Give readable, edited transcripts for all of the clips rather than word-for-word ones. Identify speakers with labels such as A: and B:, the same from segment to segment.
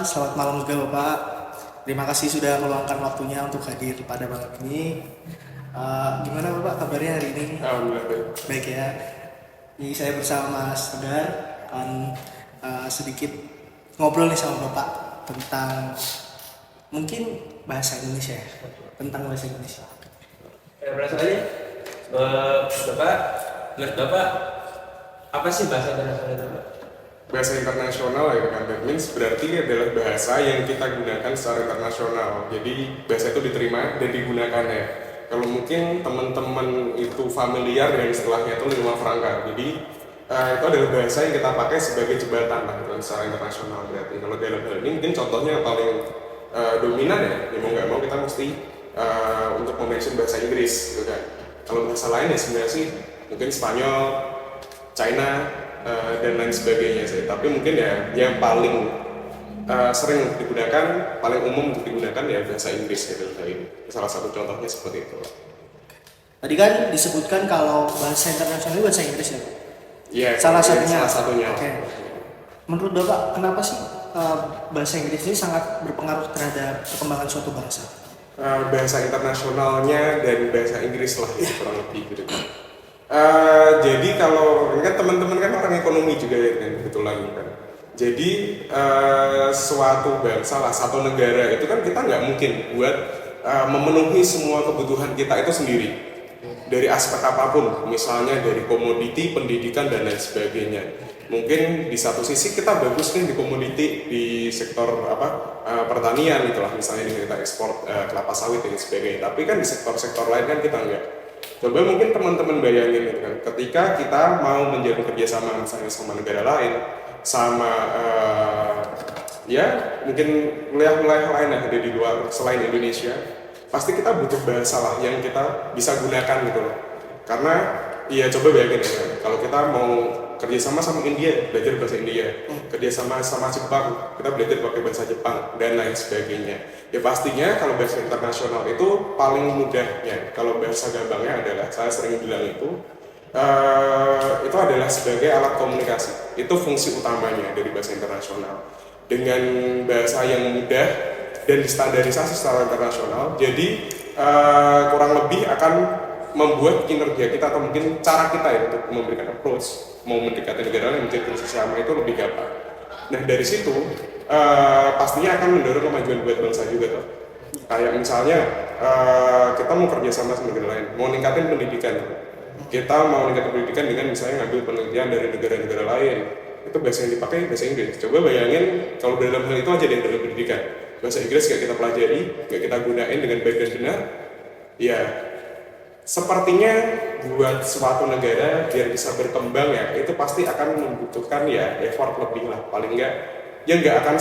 A: selamat malam juga Bapak. Terima kasih sudah meluangkan waktunya untuk hadir pada malam ini. Gimana Bapak kabarnya hari ini?
B: Alhamdulillah baik.
A: Baik ya. Ini saya bersama Mas Tegar akan sedikit ngobrol nih sama Bapak tentang mungkin bahasa Indonesia ya. Tentang bahasa Indonesia.
C: Penasarannya, Bapak, menurut Bapak, apa sih bahasa internasional itu, Pak?
B: Bahasa internasional ya kan, that means berarti adalah bahasa yang kita gunakan secara internasional. Jadi bahasa itu diterima dan digunakan ya. Kalau mungkin teman-teman itu familiar dengan istilahnya itu lingua franca. Jadi itu adalah bahasa yang kita pakai sebagai jembatan lah gitu, secara internasional berarti. Kalau dalam hal ini mungkin contohnya yang paling dominan ya mau nggak mau kita mesti untuk mention bahasa Inggris gitu kan. Kalau bahasa lain ya sebenarnya sih mungkin Spanyol, China, dan lain sebagainya sih. Tapi mungkin ya yang paling sering digunakan, paling umum untuk digunakan ya bahasa Inggris gitu. Salah satu contohnya seperti itu.
A: Tadi kan disebutkan kalau bahasa internasional itu bahasa Inggris ya Pak?
B: Iya.
A: Salah satunya.
B: Salah satunya.
A: Oke. Menurut Bapak kenapa sih bahasa Inggris ini sangat berpengaruh terhadap perkembangan suatu bahasa?
B: Bahasa internasionalnya dan bahasa Inggris lah ya, kurang lebih gitu kan. Jadi kalau kan teman-teman kan orang ekonomi juga ya kan, kebetulan kan. Jadi suatu bangsa lah, satu negara itu kan kita nggak mungkin buat memenuhi semua kebutuhan kita itu sendiri dari aspek apapun, misalnya dari komoditi, pendidikan dan lain sebagainya. Mungkin di satu sisi kita bagus nih di komoditi di sektor pertanian itulah, misalnya di kita ekspor kelapa sawit dan sebagainya. Tapi kan di sektor-sektor lain kan kita nggak. Coba mungkin teman-teman bayangin gitu kan, ketika kita mau menjalin kerjasama misalnya sama negara lain, sama ya mungkin wilayah-wilayah lain yang ada di luar selain Indonesia, pasti kita butuh bahasa lah yang kita bisa gunakan gitu loh. Karena ya coba bayangin ya, kalau kita mau kerjasama sama India, belajar bahasa India, kerjasama sama Jepang, kita belajar pakai bahasa Jepang dan lain sebagainya. Ya pastinya kalau bahasa internasional itu paling mudahnya, kalau bahasa gampangnya adalah saya sering bilang itu adalah sebagai alat komunikasi. Itu fungsi utamanya dari bahasa internasional. Dengan bahasa yang mudah dan distandarisasi secara internasional, jadi kurang lebih akan membuat kinerja kita atau mungkin cara kita ya untuk memberikan approach mau mendekati negara lain menjadi kerjasama itu lebih gampang. Nah dari situ pastinya akan mendorong kemajuan buat bangsa juga tuh. Kayak misalnya kita mau kerjasama sama negara lain, mau ningkatin pendidikan, kita mau ningkatin pendidikan dengan misalnya ngambil penelitian dari negara-negara lain, itu bahasa yang dipakai bahasa Inggris. Coba bayangin kalau dalam hal itu aja deh dalam pendidikan, bahasa Inggris gak kita pelajari, gak kita gunain dengan baik dan benar, ya sepertinya buat suatu negara biar bisa berkembang ya itu pasti akan membutuhkan ya effort lebih lah, paling enggak ya nggak akan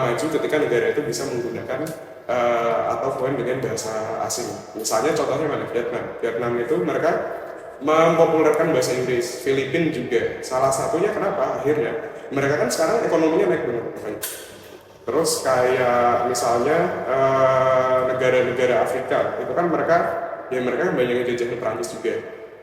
B: maju ketika negara itu bisa menggunakan atau fluent dengan bahasa asing. Misalnya contohnya mana, Vietnam itu mereka mempopulerkan bahasa Inggris, Filipina juga salah satunya. Kenapa? Akhirnya mereka kan sekarang ekonominya naik banget. Terus kayak misalnya negara-negara Afrika itu kan mereka banyak yang jajahin Perancis juga.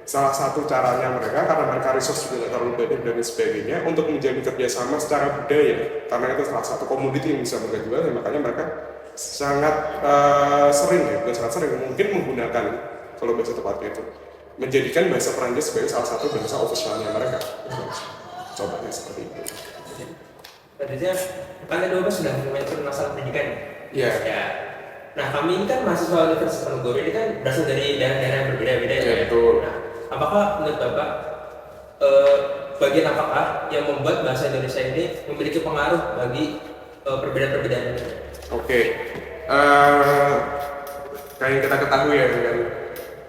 B: Salah satu caranya mereka, karena mereka resource juga nggak terlalu banyak dan sebagainya, untuk menjalin kerjasama secara budaya, karena itu salah satu komoditi yang bisa mereka jual, ya makanya mereka sangat sering ya, bukan sangat sering, mungkin menggunakan, kalau bahasa tepatnya itu, menjadikan bahasa Perancis sebagai salah satu bahasa ofisialnya mereka. Contohnya seperti itu.
C: Tadinya kan ada Bapak sudah mention masalah pendidikan
B: Iya.
C: ya. Nah kami ini kan mahasiswa Universitas Ponorogo ini kan berasal dari daerah-daerah yang berbeda-beda
B: Ya,
C: ya.
B: betul.
C: Nah, apakah menurut Bapak bagian apakah yang membuat bahasa Indonesia ini memiliki pengaruh bagi perbedaan-perbedaan ini?
B: Oke. Kayak yang kita ketahui ya kan,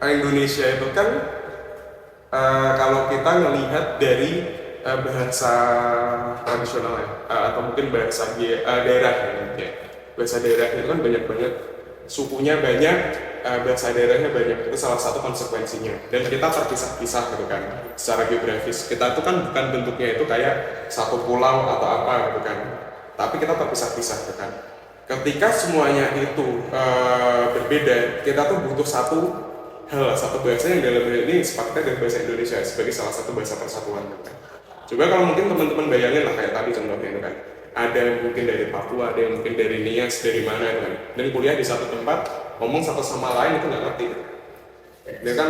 B: Indonesia itu kan kalau kita melihat dari bahasa tradisional ya, atau mungkin bahasa daerah ya. Bahasa daerah itu kan banyak banget, sukunya banyak, bahasa daerahnya banyak, itu salah satu konsekuensinya. Dan kita terpisah-pisah gitu kan, secara geografis. Kita itu kan bukan bentuknya itu kayak satu pulau atau apa gitu kan, tapi kita terpisah-pisah gitu kan. Ketika semuanya itu berbeda, kita tuh butuh satu hal, satu bahasa yang dalam hal ini sepakatnya dari bahasa Indonesia sebagai salah satu bahasa persatuan gitu kan. Coba kalau mungkin teman-teman bayangin lah kayak tadi contohnya itu kan, Ada yang mungkin dari Papua, ada yang mungkin dari Nias, dari mana gitu kan. Dan kuliah di satu tempat, ngomong satu sama lain itu nggak ngerti. Dia kan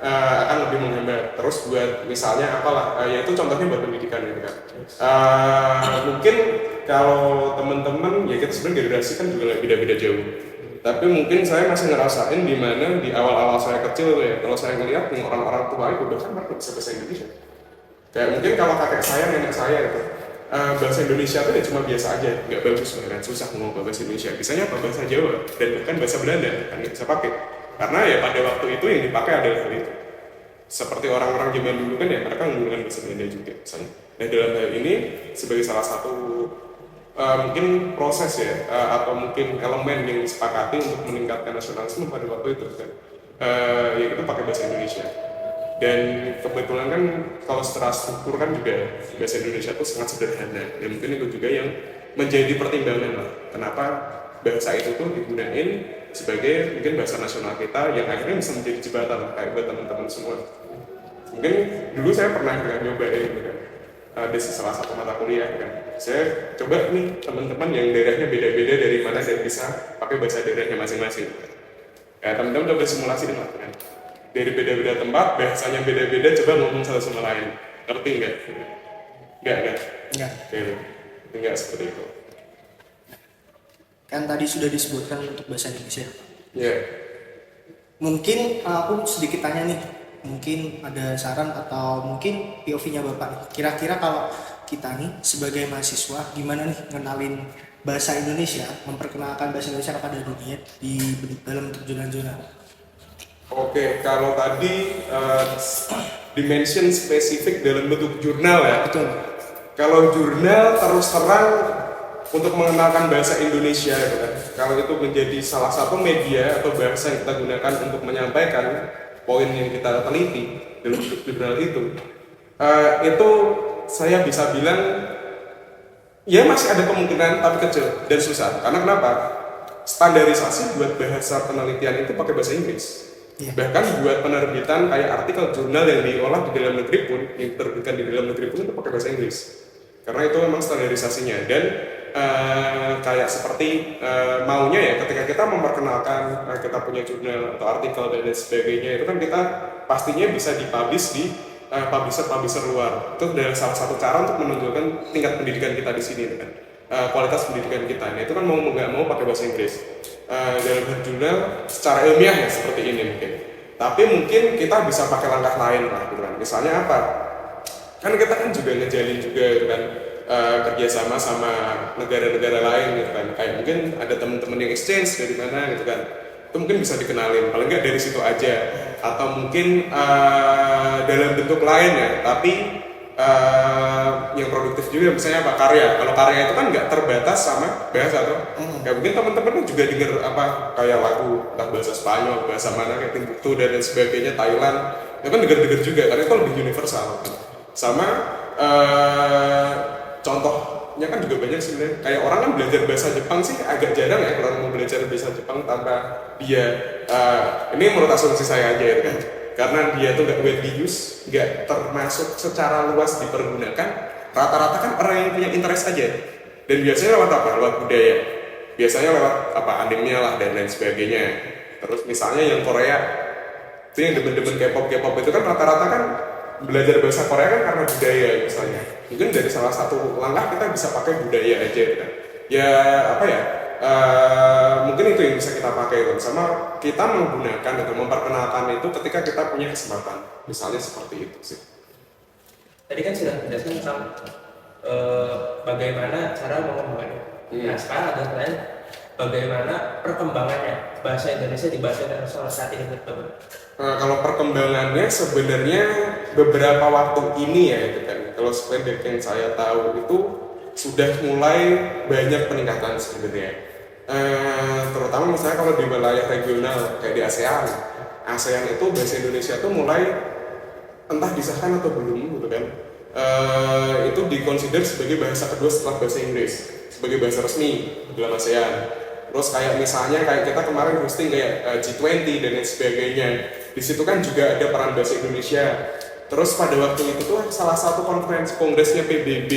B: akan lebih menghambat. Terus buat misalnya apalah, ya itu contohnya buat pendidikan gitu kan. Mungkin kalau teman-teman ya kita sebenarnya generasi kan juga nggak beda-beda jauh. Tapi mungkin saya masih ngerasain di mana di awal-awal saya kecil ya, kalau saya ngeliat nih orang-orang tua itu bahkan mereka bisa bahasa Indonesia. Kayak mungkin kalau kakek saya, nenek saya gitu, bahasa Indonesia itu ya cuma biasa aja, nggak bagus bahkan susah ngomong bahasa Indonesia. Biasanya apa bahasa Jawa dan bahkan bahasa Belanda kan nggak bisa pakai. Karena ya pada waktu itu yang dipakai adalah hal itu. Seperti orang-orang zaman dulu kan ya mereka menggunakan bahasa Belanda juga misalnya. Nah dalam hal ini sebagai salah satu mungkin proses ya atau mungkin elemen yang disepakati untuk meningkatkan nasionalisme pada waktu itu kan ya kita pakai bahasa Indonesia. Dan kebetulan kan kalau secara struktur kan juga bahasa Indonesia itu sangat sederhana dan mungkin itu juga yang menjadi pertimbangan lah kenapa bahasa itu tuh digunain sebagai mungkin bahasa nasional kita yang akhirnya bisa menjadi jembatan kayak buat teman-teman semua. Mungkin dulu saya pernah nyobain gitu kan, ada salah satu mata kuliah kan, saya coba nih teman-teman yang daerahnya beda-beda dari mana dan bisa pakai bahasa daerahnya masing-masing. Ya teman-teman coba simulasi dengan kan, dari beda-beda tempat bahasanya beda-beda, coba ngomong satu sama lain, ngerti nggak? Nggak kan? Nggak seperti itu.
A: Kan tadi sudah disebutkan untuk bahasa Indonesia.
B: Iya.
A: Mungkin aku sedikit tanya nih, mungkin ada saran atau mungkin POV-nya Bapak. Kira-kira kalau kita nih sebagai mahasiswa gimana nih ngenalin bahasa Indonesia, memperkenalkan bahasa Indonesia kepada dunia di dalam bentuk jurnal-jurnal?
B: Oke, kalau tadi dimension spesifik dalam bentuk jurnal ya.
A: Betul.
B: Kalau jurnal terus terang untuk mengenalkan bahasa Indonesia gitu kan. Kalau itu menjadi salah satu media atau bahasa yang kita gunakan untuk menyampaikan poin yang kita teliti dalam bentuk jurnal itu saya bisa bilang ya masih ada kemungkinan tapi kecil dan susah. Karena kenapa? Standarisasi buat bahasa penelitian itu pakai bahasa Inggris. Bahkan buat penerbitan kayak artikel jurnal yang diolah di dalam negeri pun, yang diterbitkan di dalam negeri pun itu pakai bahasa Inggris. Karena itu memang standarisasinya dan kayak seperti maunya ya ketika kita memperkenalkan kita punya jurnal atau artikel dan lain sebagainya itu kan kita pastinya bisa dipublish di publisher luar. Itu adalah salah satu cara untuk menunjukkan tingkat pendidikan kita di sini kan. Kualitas pendidikan kita. Nah, itu kan mau nggak mau pakai bahasa Inggris. Dalam jurnal secara ilmiah ya seperti ini mungkin. Tapi mungkin kita bisa pakai langkah lain lah gitu kan. Misalnya apa? Kan kita kan juga ngejalin juga gitu kan kerjasama sama negara-negara lain gitu kan. Kayak mungkin ada teman-teman yang exchange dari mana gitu kan. Itu mungkin bisa dikenalin. Paling nggak dari situ aja. Atau mungkin dalam bentuk lain ya. Tapi yang produktif juga misalnya apa karya. Kalau karya itu kan nggak terbatas sama bahasa tuh. Kayak mungkin teman-teman juga denger apa kayak lagu entah bahasa Spanyol, bahasa mana kayak Timbuktu dan lain sebagainya, Thailand. Itu kan denger-denger juga karena itu lebih universal. Sama contohnya kan juga banyak sebenarnya. Kayak orang kan belajar bahasa Jepang sih agak jarang ya kalau mau belajar bahasa Jepang tanpa dia ini menurut asumsi saya aja ya kan. Karena dia tuh nggak widely use, nggak termasuk secara luas dipergunakan. Rata-rata kan orang yang punya interest aja. Dan biasanya lewat apa? Lewat budaya. Biasanya lewat apa? Anime lah dan lain sebagainya. Terus misalnya yang Korea, itu yang demen-demen K-pop itu kan rata-rata kan belajar bahasa Korea kan karena budaya misalnya. Mungkin dari salah satu langkah kita bisa pakai budaya aja kan. Ya apa ya? Mungkin itu yang bisa kita pakai kan. Sama kita menggunakan atau memperkenalkan itu ketika kita punya kesempatan. Misalnya seperti itu sih.
C: Tadi kan sudah menjelaskan tentang bagaimana cara mengembangkannya. Nah sekarang ada pertanyaan, bagaimana perkembangannya bahasa Indonesia di bahasa internasional saat ini menurut
B: kalau perkembangannya sebenarnya beberapa waktu ini ya itu kan. Kalau sependek yang saya tahu itu sudah mulai banyak peningkatan sebenarnya. Terutama misalnya kalau di wilayah regional kayak di ASEAN itu bahasa Indonesia tuh mulai entah disahkan atau belum gitu kan. Itu dikonsider sebagai bahasa kedua setelah bahasa Inggris, sebagai bahasa resmi dalam ASEAN. Terus kayak misalnya kayak kita kemarin hosting kayak G20 dan lain sebagainya. Di situ kan juga ada peran bahasa Indonesia. Terus pada waktu itu tuh salah satu konferensi kongresnya PBB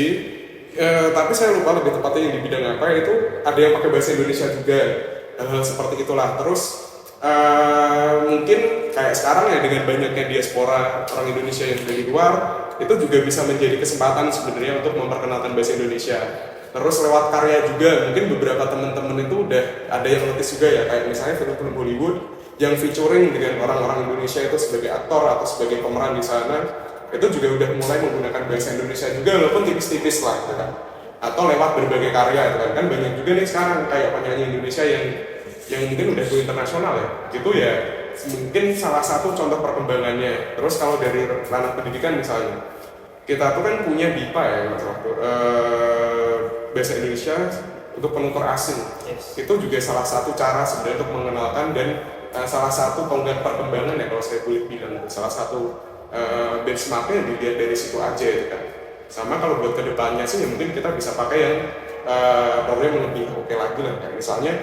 B: Tapi saya lupa lebih tepatnya yang di bidang apa, itu ada yang pakai bahasa Indonesia juga, hal seperti itulah. Terus mungkin kayak sekarang ya dengan banyaknya diaspora orang Indonesia yang dari luar, itu juga bisa menjadi kesempatan sebenarnya untuk memperkenalkan bahasa Indonesia. Terus lewat karya juga, mungkin beberapa teman-teman itu udah ada yang notice juga ya, kayak misalnya film-film Hollywood yang featuring dengan orang-orang Indonesia itu sebagai aktor atau sebagai pemeran di sana, itu juga udah mulai menggunakan bahasa Indonesia juga, walaupun tipis-tipis lah gitu kan. Atau lewat berbagai karya itu kan banyak juga nih sekarang kayak penyanyi Indonesia yang mungkin udah go internasional ya, gitu ya, mungkin salah satu contoh perkembangannya. Terus kalau dari ranah pendidikan misalnya, kita tuh kan punya BIPA ya Mas waktu bahasa Indonesia untuk penutur asing.
C: Yes.
B: Itu juga salah satu cara sebenarnya untuk mengenalkan dan salah satu tonggak perkembangan ya kalau saya boleh bilang, salah satu benchmarknya dilihat dari situ aja gitu kan. Sama kalau buat kedepannya sih ya mungkin kita bisa pakai yang program yang lebih oke lagi lah, kayak misalnya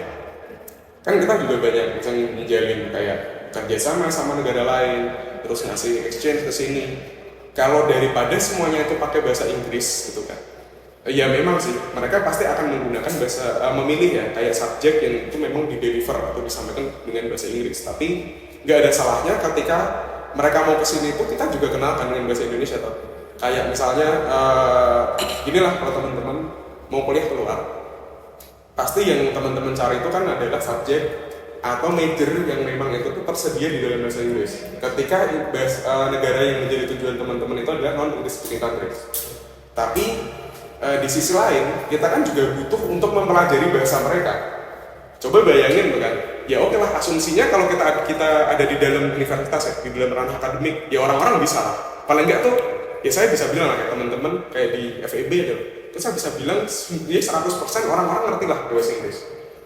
B: kan kita juga banyak bisa menjalin kayak kerjasama sama negara lain, terus ngasih exchange ke sini. Kalau daripada semuanya itu pakai bahasa Inggris gitu kan, ya memang sih mereka pasti akan menggunakan bahasa memilih ya kayak subjek yang itu memang di deliver atau disampaikan dengan bahasa Inggris. Tapi nggak ada salahnya ketika mereka mau kesini itu kita juga kenalkan dengan bahasa Indonesia toh. Kayak misalnya inilah kalau teman-teman mau kuliah keluar, pasti yang teman-teman cari itu kan adalah subjek atau major yang memang itu tuh tersedia di dalam bahasa Inggris. Ketika negara yang menjadi tujuan teman-teman itu adalah non English speaking countries. Tapi di sisi lain kita kan juga butuh untuk mempelajari bahasa mereka. Coba bayangin tuh kan, ya oke lah asumsinya kalau kita ada di dalam universitas ya, di dalam ranah akademik, ya orang-orang bisa lah. Paling enggak tuh, ya saya bisa bilang lah kayak teman-teman kayak di FEB aja, terus saya bisa bilang dia 100% orang-orang ngerti lah bahasa Inggris.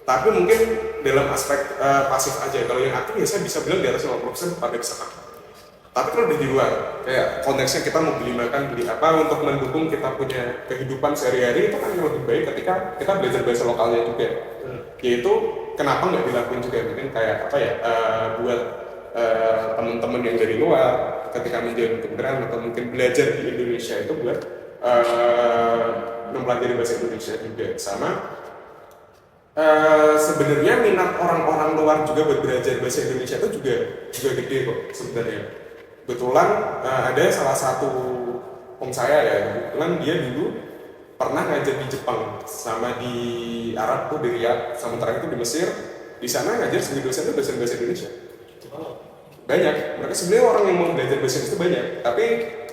B: Tapi mungkin dalam aspek pasif aja, kalau yang aktif ya saya bisa bilang di atas 50% pada bisa pakai. Tapi kalau udah di luar, kayak konteksnya kita mau beli makan, beli apa untuk mendukung kita punya kehidupan sehari-hari, itu kan yang lebih baik ketika kita belajar bahasa lokalnya juga. Yaitu kenapa nggak dilakuin juga, mungkin kayak apa ya, buat teman-teman yang dari luar ketika menjalin kebenaran atau mungkin belajar di Indonesia itu buat mempelajari bahasa Indonesia juga. Sama sebenarnya minat orang-orang luar juga buat belajar bahasa Indonesia itu juga gede kok sebenarnya. Kebetulan ada salah satu om saya ya, kebetulan dia dulu pernah ngajar di Jepang sama di Arab tuh, di Riyadh, sama terakhir itu di Mesir. Di sana ngajar sebagai dosen tuh bahasa Indonesia. Banyak, mereka sebenarnya orang yang mau belajar bahasa Inggris itu banyak. Tapi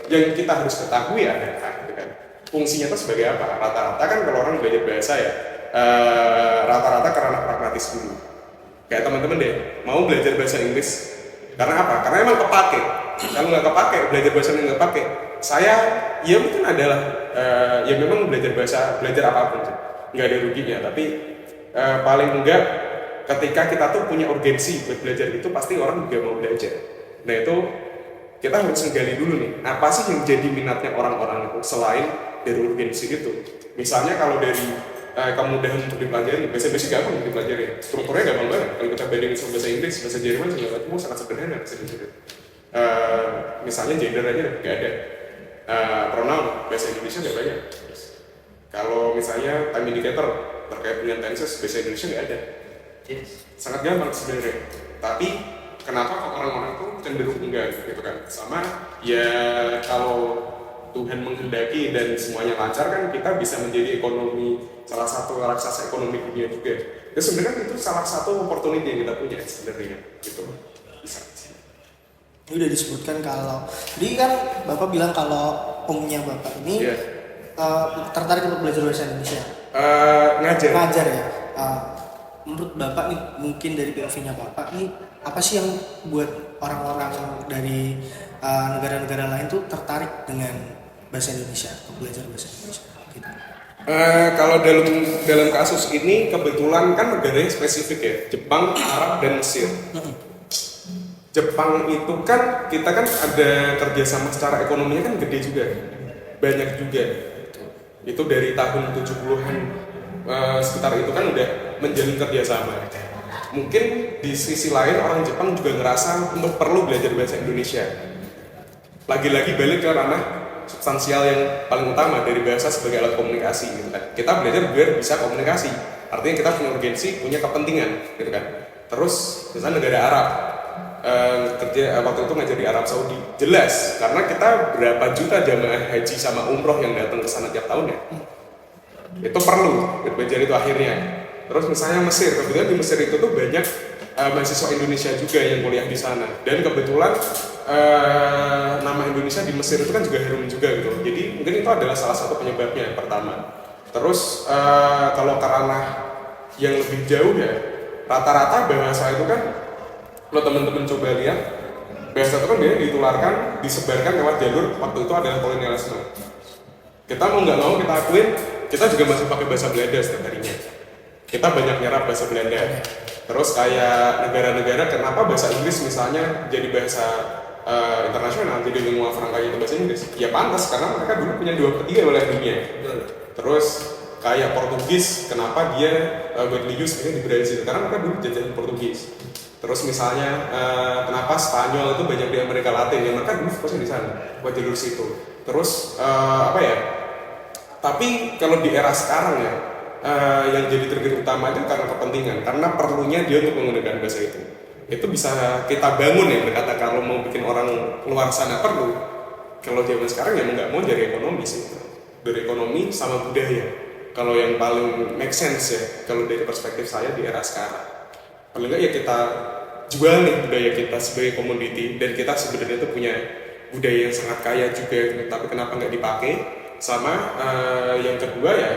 B: yang kita harus ketahui adalah gitu kan, fungsinya itu sebagai apa? Rata-rata kan kalau orang belajar bahasa ya rata-rata karena pragmatis dulu. Kayak teman-teman deh, mau belajar bahasa Inggris karena apa? Karena emang kepake. Kalau nggak kepake, belajar bahasa yang nggak kepake, saya ya mungkin adalah ya memang belajar apapun sih, nggak ada ruginya. Tapi paling enggak ketika kita tuh punya urgensi buat belajar itu pasti orang juga mau belajar. Nah itu kita harus menggali dulu nih, apa sih yang jadi minatnya orang-orang itu selain dari urgensi itu. Misalnya kalau dari kemudahan untuk dipelajari, bahasa gampang untuk dipelajari, strukturnya gampang banget. Kalau kita bandingin sama bahasa Inggris, bahasa Jerman segala macam sangat sederhana bahasa Inggris. Misalnya gender aja nggak ada, pronoun bahasa Indonesia nggak banyak. Kalau misalnya time indicator terkait dengan tenses bahasa Indonesia nggak ada. Sangat gampang sebenarnya. Tapi kenapa kok orang-orang tuh cenderung enggak gitu kan? Sama ya kalau Tuhan menghendaki dan semuanya lancar kan kita bisa menjadi salah satu raksasa ekonomi dunia juga. Ya sebenarnya itu salah satu opportunity yang kita punya sebenarnya gitu. Bisa.
A: Ini udah disebutkan kalau, jadi kan Bapak bilang kalau omnya Bapak ini tertarik untuk belajar bahasa Indonesia.
B: Ngajar
A: ya. Menurut Bapak nih, mungkin dari POV-nya Bapak nih, apa sih yang buat orang-orang dari negara-negara lain tuh tertarik dengan bahasa Indonesia, untuk belajar bahasa Indonesia? Gitu.
B: Kalau dalam kasus ini kebetulan kan negaranya spesifik ya, Jepang, Arab, dan Mesir. Jepang itu kan kita kan ada kerjasama secara ekonominya kan gede juga, banyak juga. Itu dari tahun 70-an sekitar itu kan udah menjalin kerjasama. Mungkin di sisi lain orang Jepang juga ngerasa untuk perlu belajar bahasa Indonesia. Lagi-lagi balik ke ranah substansial yang paling utama dari bahasa sebagai alat komunikasi gitu kan. Kita belajar biar bisa komunikasi, artinya kita punya urgensi, punya kepentingan gitu kan. Terus misalnya negara Arab, kerja waktu itu ngajar di Arab Saudi, jelas karena kita berapa juta jamaah haji sama umroh yang datang ke sana tiap tahun ya, itu perlu belajar itu akhirnya. Terus misalnya Mesir, kebetulan di Mesir itu tuh banyak mahasiswa Indonesia juga yang kuliah di sana, dan kebetulan nama Indonesia di Mesir itu kan juga harum juga gitu, jadi mungkin itu adalah salah satu penyebabnya yang pertama. Terus kalau ke ranah yang lebih jauh ya, rata-rata bahasa itu kan, kalau teman-teman coba lihat, bahasa itu kan biasanya ditularkan, disebarkan lewat jalur waktu itu adalah kolonialisme. Kita mau nggak mau kita akuin, kita juga masih pakai bahasa Belanda setiap harinya. Kita banyak nyerap bahasa Belanda. Terus kayak negara-negara, kenapa bahasa Inggris misalnya jadi bahasa internasional, jadi lingua franca itu bahasa Inggris? Ya pantas, karena mereka dulu punya 2/3 wilayah dunia. Terus kayak Portugis, kenapa dia widely used di Brazil? Karena mereka dulu jajahan Portugis. Terus misalnya kenapa Spanyol itu banyak di Amerika Latin, ya mereka dulu fokusnya di sana, buat jalur situ. Terus apa ya? Tapi kalau di era sekarang ya, yang jadi trigger utama itu karena kepentingan, karena perlunya dia untuk menggunakan bahasa itu. Itu bisa kita bangun ya, berkata kalau mau bikin orang luar sana perlu. Kalau zaman sekarang ya mau nggak mau dari ekonomi sih, dari ekonomi sama budaya. Kalau yang paling make sense ya, kalau dari perspektif saya di era sekarang. Paling nggak ya kita jual nih budaya kita sebagai komoditi, dan kita sebenarnya tuh punya budaya yang sangat kaya juga, tapi kenapa nggak dipakai? Sama yang kedua ya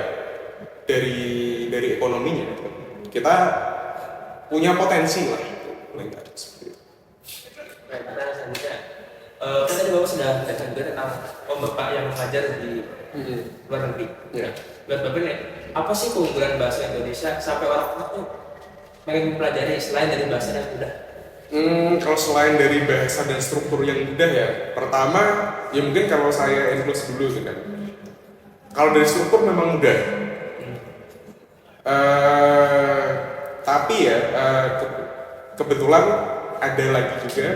B: dari ekonominya, kita punya potensi lah, paling nggak seperti itu.
C: Baik, pertanyaan selanjutnya, kan tadi Bapak sudah menjelaskan juga tentang Bapak yang mengajar di luar negeri.
B: Ya.
C: Buat Bapak ini, apa sih keunggulan bahasa Indonesia sampai orang tuh pengen mempelajari selain dari bahasa yang mudah?
B: Kalau selain dari bahasa dan struktur yang mudah ya, pertama ya mungkin kalau saya include dulu gitu kan. Kalau dari struktur memang mudah, tapi ya kebetulan ada lagi juga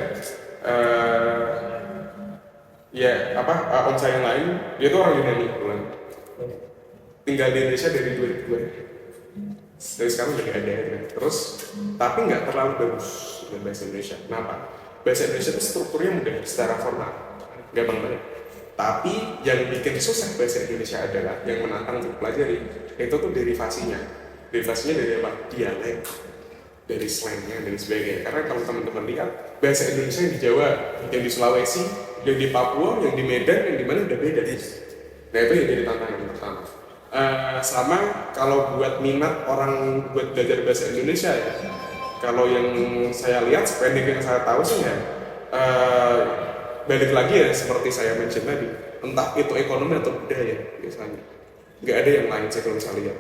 B: om saya yang lain, dia tuh orang Yunani kebetulan, tinggal di Indonesia dari 2002. Dari sekarang udah ada ya. Terus tapi nggak terlalu bagus dengan bahasa Indonesia. Kenapa? Bahasa Indonesia itu strukturnya mudah secara formal, gampang banget. Tapi yang bikin susah bahasa Indonesia adalah yang menantang untuk pelajari itu tuh derivasinya. Derivasinya dari apa? Dialek, dari slangnya, dan sebagainya. Karena kalau teman-teman lihat bahasa Indonesia yang di Jawa, yang di Sulawesi, yang di Papua, yang di Medan, yang di mana udah beda. Nah itu yang jadi tantangan pertama. Sama kalau buat minat orang buat belajar bahasa Indonesia ya, kalau yang saya lihat sependek yang saya tahu sih ya, balik lagi ya seperti saya mention tadi, entah itu ekonomi atau budaya biasanya, nggak ada yang lain sih kalau saya lihat.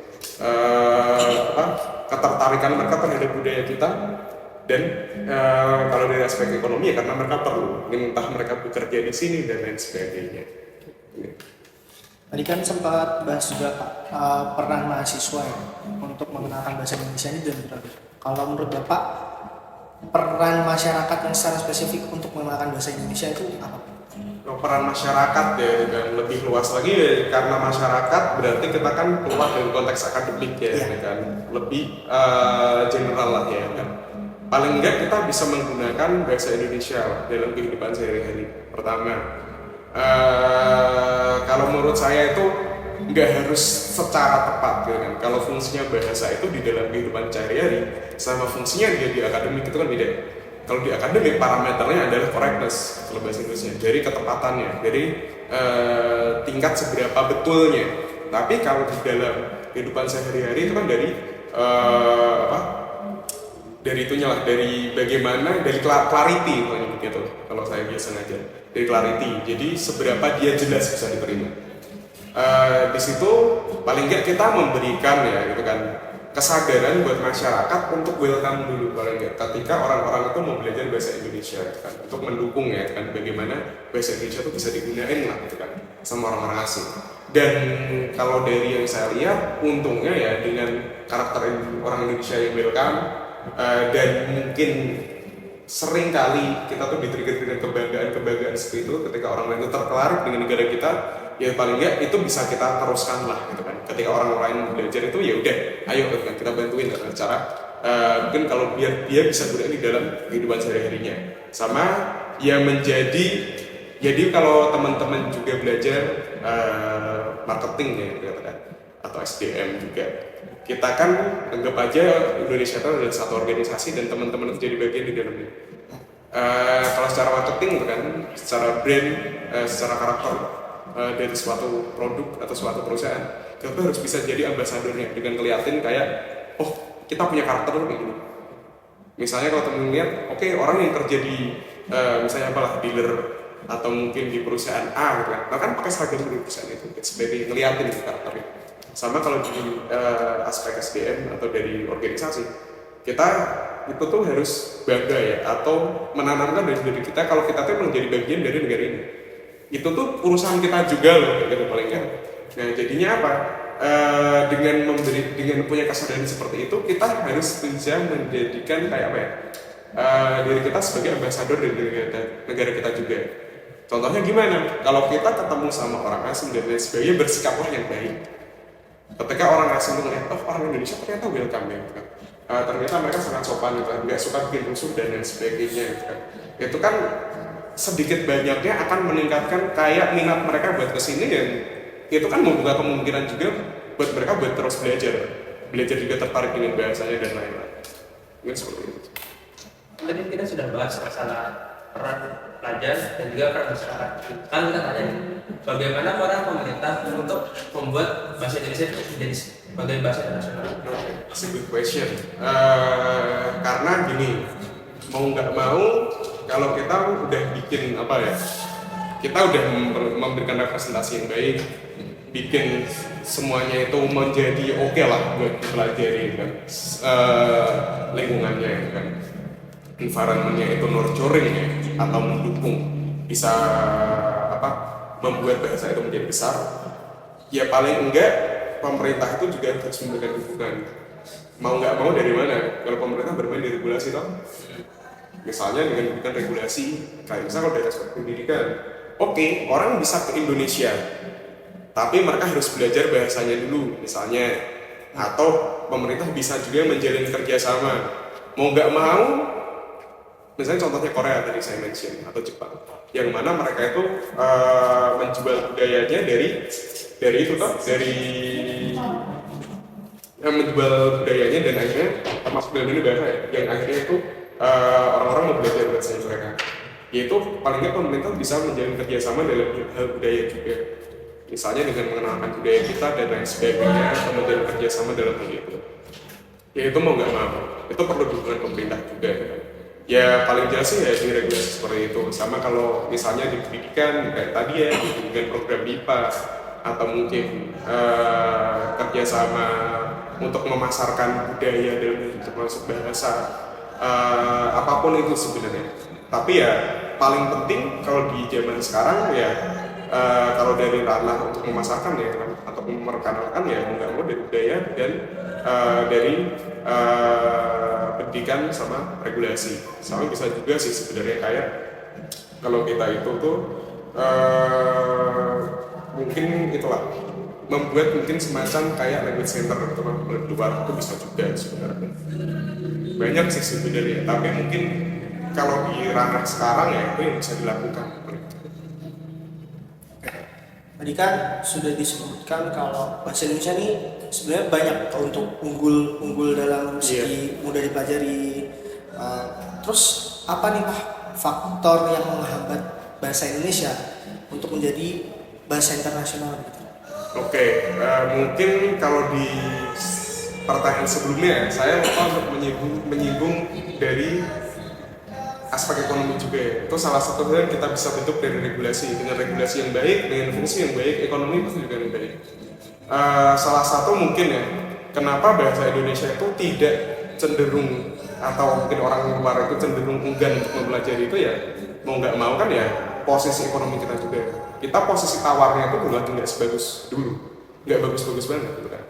B: Ketertarikan mereka terhadap budaya kita, dan kalau dari aspek ekonomi ya karena mereka perlu, entah mereka bekerja di sini dan lain sebagainya.
A: Tadi kan sempat bahas juga Pak, peran mahasiswa ya untuk mengenalkan bahasa Indonesia ini dan berbagai. Kalau menurut Bapak, peran masyarakat yang secara spesifik untuk mengenalkan bahasa Indonesia itu apa?
B: Peran masyarakat ya, dan lebih luas lagi ya, karena masyarakat berarti kita kan keluar dari konteks akademik ya, kan lebih general lah ya kan. Paling enggak kita bisa menggunakan bahasa Indonesia lah dalam kehidupan sehari-hari. Pertama, kalau menurut saya itu nggak harus secara tepat gitu kan. Kalau fungsinya bahasa itu di dalam kehidupan sehari-hari sama fungsinya dia di akademik itu kan beda. Kalau di akademik parameternya adalah correctness kalau bahasa Inggrisnya, dari ketepatannya, dari tingkat seberapa betulnya. Tapi kalau di dalam kehidupan sehari-hari itu kan dari dari itunya lah, dari bagaimana, dari clarity gitu kalau saya biasa ngajar, dari clarity. Jadi seberapa dia jelas bisa diterima. Di situ paling nggak kita memberikan ya gitu kan kesadaran buat masyarakat untuk welcome dulu paling nggak ketika orang-orang itu mau belajar bahasa Indonesia kan, untuk mendukung ya kan bagaimana bahasa Indonesia itu bisa digunain lah gitu kan sama orang-orang asing. Dan kalau dari yang saya lihat untungnya ya dengan karakter orang Indonesia yang welcome, dan mungkin sering kali kita tuh di-trigger dengan kebanggaan seperti itu ketika orang lain itu terkelarik dengan negara kita, ya paling nggak itu bisa kita teruskan lah gitu kan. Ketika orang lain belajar itu ya udah, ayo gitu kan, kita bantuin dengan cara mungkin kalau biar dia bisa gunain di dalam kehidupan sehari-harinya. Sama ya jadi kalau teman-teman juga belajar marketing ya katakan atau SDM juga, kita kan anggap aja Indonesia itu adalah satu organisasi dan teman-teman itu jadi bagian di dalamnya. Kalau secara marketing kan, secara brand, secara karakter dari suatu produk atau suatu perusahaan, kita harus bisa jadi ambasadornya dengan kelihatin kayak, oh kita punya karakter kayak gini. Misalnya kalau temen lihat, oke, orang yang kerja di misalnya apalah dealer atau mungkin di perusahaan A gitu kan pakai seragam di perusahaan itu sebagai ngeliatin itu karakternya. Sama kalau di aspek SDM atau dari organisasi, kita itu tuh harus bangga ya, atau menanamkan dari diri kita kalau kita tuh menjadi bagian dari negara ini. Itu tuh urusan kita juga loh, gitu paling nggak. Nah jadinya apa? Dengan punya kesadaran seperti itu, kita harus bisa menjadikan kayak apa ya? Diri kita sebagai ambasador dari negara kita juga. Contohnya gimana? Kalau kita ketemu sama orang asing dan lain sebagainya, bersikaplah yang baik. Ketika orang asing itu melihat, oh orang Indonesia ternyata welcome ya, gitu. Ternyata mereka sangat sopan gitu, nggak suka bikin rusuh dan lain sebagainya gitu kan. Itu kan sedikit banyaknya akan meningkatkan kayak minat mereka buat kesini, dan itu kan membuka kemungkinan juga buat mereka buat terus belajar juga tertarik dengan bahasanya dan lain-lain. Mungkin seperti itu.
C: Tadi kita sudah bahas masalah peran pelajar dan juga peran masyarakat. Sekarang kita tanya nih, bagaimana peran pemerintah untuk membuat bahasa Indonesia menjadi sebagai bahasa internasional?
B: That's a good question. Karena gini, mau nggak mau, kalau kita udah bikin apa ya, kita udah memberikan representasi yang baik, bikin semuanya itu menjadi oke lah buat dipelajari kan, lingkungannya kan, environmentnya itu nurturing ya, atau mendukung, bisa apa, membuat bahasa itu menjadi besar. Ya paling enggak pemerintah itu juga harus memberikan dukungan. Mau nggak mau dari mana? Kalau pemerintah bermain di regulasi toh, misalnya dengan memberikan regulasi, kayak misalnya kalau dari aspek pendidikan, oke, orang bisa ke Indonesia, tapi mereka harus belajar bahasanya dulu misalnya, atau pemerintah bisa juga menjalin kerjasama. Mau nggak mau, misalnya contohnya Korea tadi saya mention, atau Jepang, yang mana mereka itu menjual budayanya dari itu toh, dari menjual budayanya dan akhirnya termasuk dalam ini bahasa ya, yang akhirnya itu orang-orang mau belajar bahasa mereka. Yaitu paling nggak pemerintah bisa menjalin kerjasama dalam hal budaya juga, misalnya dengan mengenalkan budaya kita dan lain sebagainya, atau menjalin kerjasama dalam hal itu. Ya itu mau nggak mau, itu perlu dukungan pemerintah juga. Ya paling jelas sih ya di regulasi seperti itu. Sama kalau misalnya di pendidikan kayak tadi ya, dengan program MIPA, atau mungkin kerjasama untuk memasarkan budaya dalam termasuk bahasa, apapun itu sebenarnya. Tapi ya paling penting kalau di zaman sekarang ya, kalau dari ranah untuk memasarkan ya atau memperkenalkan ya mau nggak mau dari budaya dan dari pendidikan sama regulasi. Sama bisa juga sih sebenarnya kayak kalau kita itu tuh mungkin itulah membuat mungkin semacam kayak language center gitu kan, di luar itu bisa juga sebenarnya. Banyak sih sebenarnya, tapi mungkin kalau di ranah sekarang ya itu yang bisa dilakukan.
A: Tadi kan sudah disebutkan kalau bahasa Indonesia ini sebenarnya banyak untuk unggul dalam segi mudah dipelajari. Terus apa nih Pak faktor yang menghambat bahasa Indonesia untuk menjadi bahasa internasional gitu?
B: Oke, mungkin kalau di pertanyaan sebelumnya saya lupa untuk menyinggung dari aspek ekonomi juga ya. Itu salah satu hal yang kita bisa bentuk dari regulasi. Dengan regulasi yang baik, dengan fungsi yang baik, ekonomi pun juga yang baik. Salah satu mungkin ya, kenapa bahasa Indonesia itu tidak cenderung, atau mungkin orang luar itu cenderung enggan untuk mempelajari itu ya, mau nggak mau kan ya posisi ekonomi kita juga. Kita posisi tawarnya itu lagi nggak sebagus dulu, nggak bagus-bagus banget gitu kan.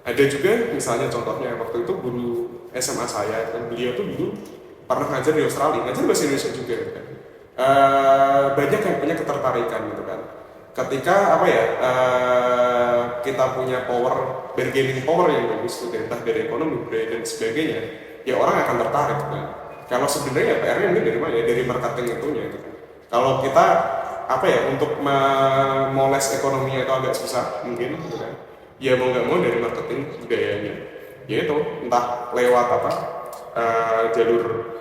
B: Ada juga misalnya contohnya waktu itu guru SMA saya kan, beliau tuh dulu pernah ngajar di Australia, ngajar bahasa Indonesia juga gitu kan. Banyak yang punya ketertarikan gitu kan. Ketika apa ya, kita punya power, bargaining power yang bagus gitu, entah dari ekonomi, budaya dan sebagainya, ya orang akan tertarik gitu kan. Kalau sebenarnya PR-nya mungkin dari mana ya, dari marketing itunya gitu kan. Kalau kita apa ya, untuk memoles ekonominya itu agak susah mungkin gitu kan, ya mau nggak mau dari marketing budayanya, yaitu entah lewat apa, jalur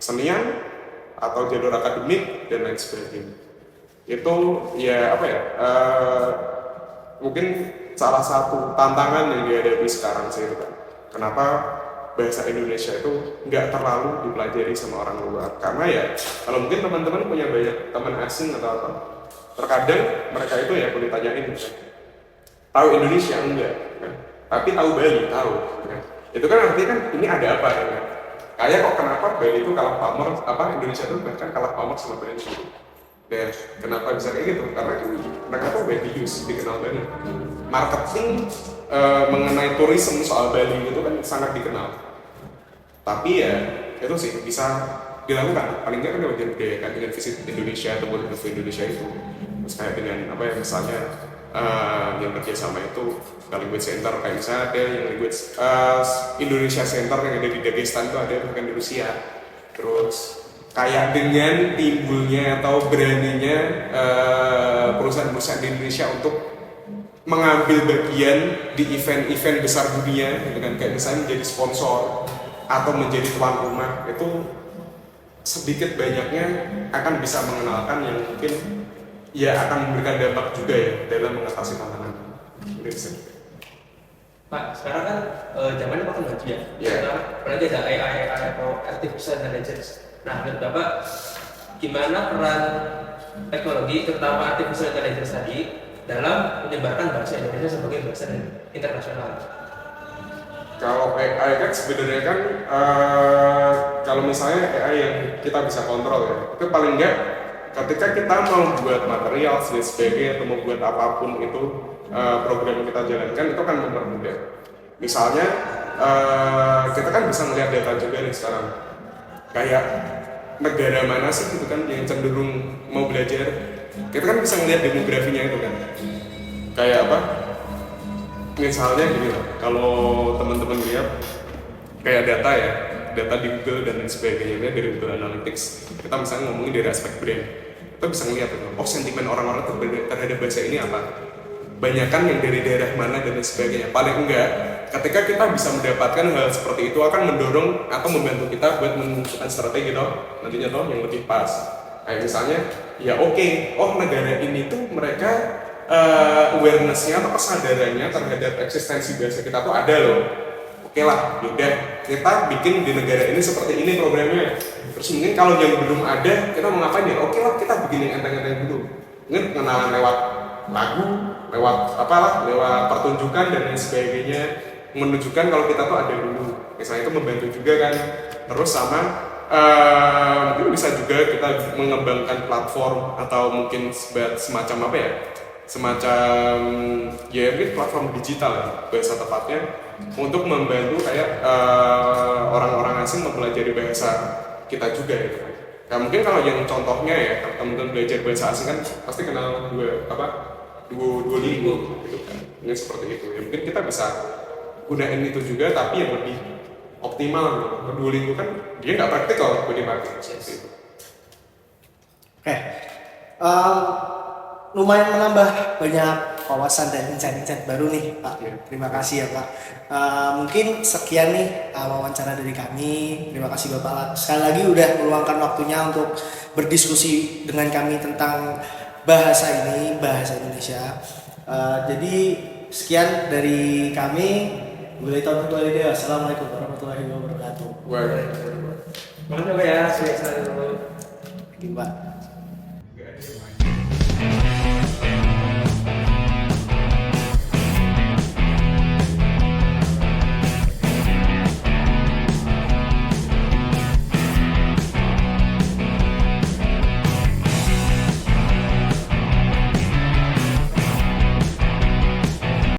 B: senian atau jalur akademik dan lain sebagainya. Itu ya apa ya, mungkin salah satu tantangan yang dihadapi sekarang sih itu kan. Kenapa bahasa Indonesia itu nggak terlalu dipelajari sama orang luar? Karena ya kalau mungkin teman-teman punya banyak teman asing atau apa, terkadang mereka itu ya kalau ditanyain gitu, tahu Indonesia enggak kan? Tapi tahu Bali tahu kan? Itu kan artinya kan ini ada apa kan? Kayak kok kenapa Bali itu kalah pamor, apa Indonesia itu bahkan kalah pamor sama Bali. Dan kenapa bisa kayak gitu? Karena mereka tuh Bali use, dikenal banget. Marketing mengenai turisme soal Bali itu kan sangat dikenal. Tapi ya itu sih bisa dilakukan. Paling nggak kan dibudidayakan dengan visit Indonesia atau buat Indonesia itu. Terus kayak dengan apa ya, misalnya yang kerjasama itu language center, kayak misalnya ada yang language Indonesia Center yang ada di Dagestan itu ada, bukan di Rusia. Terus kayak dengan timbulnya atau beraninya perusahaan-perusahaan di Indonesia untuk mengambil bagian di event-event besar dunia gitu kan, kayak misalnya menjadi sponsor atau menjadi tuan rumah, itu sedikit banyaknya akan bisa mengenalkan yang mungkin ya akan memberikan dampak juga ya dalam mengatasi tantangan Indonesia.
C: Pak, sekarang kan zamannya makin maju ya.
B: Yeah.
C: Apalagi ada AI atau artificial intelligence. Nah, menurut Bapak, gimana peran teknologi, terutama artificial intelligence tadi, dalam menyebarkan bahasa Indonesia sebagai bahasa internasional?
B: Kalau AI kan sebenarnya kan kalau misalnya AI yang kita bisa kontrol ya, itu paling enggak ketika kita mau buat material dan sebagainya atau mau buat apapun itu program yang kita jalankan itu kan mempermudah. Misalnya kita kan bisa melihat data juga nih sekarang, kayak negara mana sih gitu kan yang cenderung mau belajar, kita kan bisa melihat demografinya itu kan, kayak apa, misalnya gini lah, kalau teman-teman lihat kayak data ya, data di Google dan lain sebagainya dari Google Analytics, kita misalnya ngomongin dari aspek brand, kita bisa ngeliat oh sentimen orang-orang terhadap bahasa ini apa, banyakan yang dari daerah mana dan lain sebagainya. Paling enggak ketika kita bisa mendapatkan hal seperti itu akan mendorong atau membantu kita buat menentukan strategi nantinya yang lebih pas. Kayak misalnya ya oke, oh negara ini tuh mereka awareness-nya atau kesadarannya terhadap eksistensi bahasa kita tuh ada loh. Oke lah, yaudah kita bikin di negara ini seperti ini programnya. Terus mungkin kalau yang belum ada, kita mau ngapain ya? Oke lah, kita bikin yang enteng-enteng dulu. Mungkin pengenalan lewat lagu, lewat apalah, lewat pertunjukan dan lain sebagainya, menunjukkan kalau kita tuh ada dulu. Misalnya itu membantu juga kan. Terus sama mungkin bisa juga kita mengembangkan platform atau mungkin semacam apa ya? Semacam ya mungkin platform digital ya, bahasa tepatnya, untuk membantu kayak orang-orang asing mempelajari bahasa kita juga gitu kan. Nah mungkin kalau yang contohnya ya, teman-teman belajar bahasa asing kan pasti kenal Duolingo gitu kan, ini seperti itu ya. Mungkin kita bisa gunain itu juga tapi yang lebih optimal gitu. Duolingo kan dia nggak praktikal buat dipakai seperti itu.
A: Oke. Lumayan menambah banyak wawasan dan insight-insight baru nih Pak. Terima kasih ya Pak. Mungkin sekian nih wawancara dari kami. Terima kasih Bapak sekali lagi udah meluangkan waktunya untuk berdiskusi dengan kami tentang bahasa ini, bahasa Indonesia. Jadi sekian dari kami. Wassalamualaikum warahmatullahi wabarakatuh.
C: Makasih Pak ya, sukses selalu.